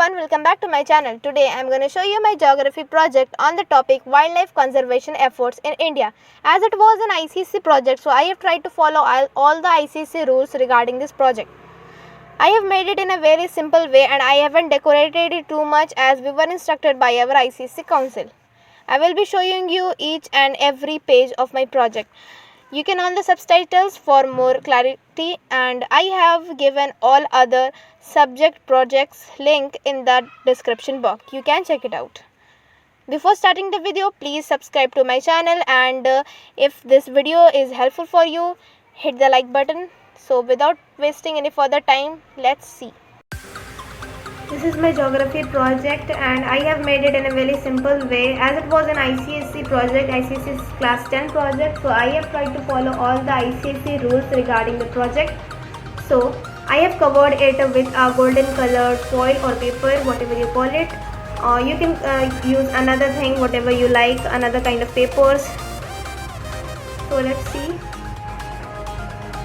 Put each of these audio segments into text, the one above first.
everyone, welcome back to my channel. Today I am going to show you my geography project on the topic wildlife conservation efforts in India. As it was an ICSE project, so I have tried to follow all the ICSE rules regarding this project. I have made it in a very simple way and I haven't decorated it too much as we were instructed by our ICSE council. I will be showing you each and every page of my project. You can on the subtitles for more clarity, and I have given all other subject projects link in the description box. You can check it out. Before starting the video, please subscribe to my channel, and if this video is helpful for you, hit the like button. So without wasting any further time, let's see. This is my geography project and I have made it in a very simple way. As it was an ICSE project, ICSE class 10 project, so I have tried to follow all the ICSE rules regarding the project. So I have covered it with a golden colored foil or paper, whatever you call it. You can use another thing, whatever you like, another kind of papers. So let's see.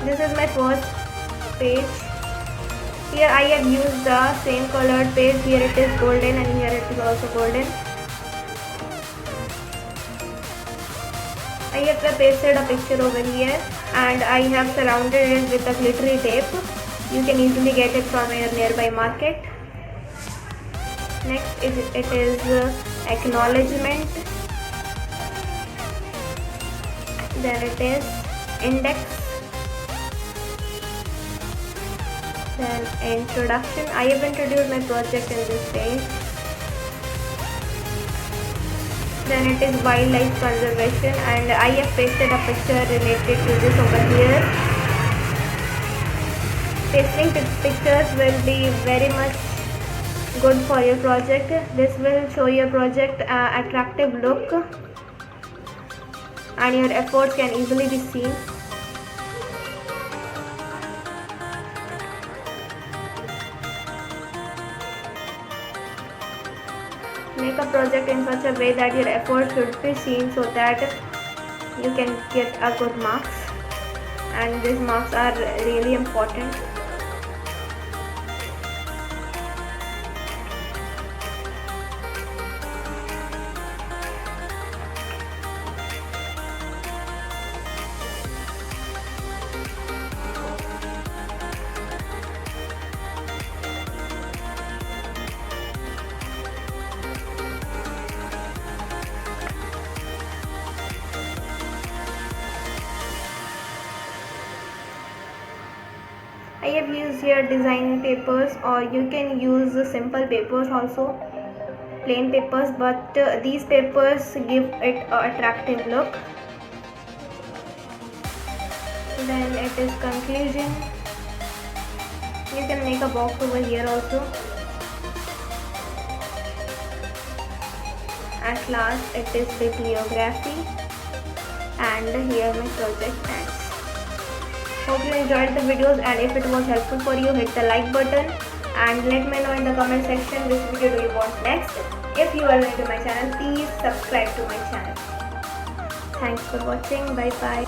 This is my first page. Here I have used the same colored page. Here it is golden and here it is also golden. I have pasted a picture over here and I have surrounded it with a glittery tape. You can easily get it from your nearby market. Next it is acknowledgement. Then it is index. Then introduction. I have introduced my project in this page. Then it is wildlife conservation and I have pasted a picture related to this over here. Pasting pictures will be very much good for your project. This will show your project attractive look and your efforts can easily be seen. Make a project in such a way that your effort should be seen so that you can get a good marks, and these marks are really important. I have used here design papers, or you can use simple papers also, plain papers, but these papers give it an attractive look. Then it is conclusion. You can make a box over here also. At last it is bibliography, and here my project ends. Hope you enjoyed the videos, and if it was helpful for you, hit the like button and let me know in the comment section which video do you want next. If you are new to my channel, please subscribe to my channel. Thanks for watching. Bye bye.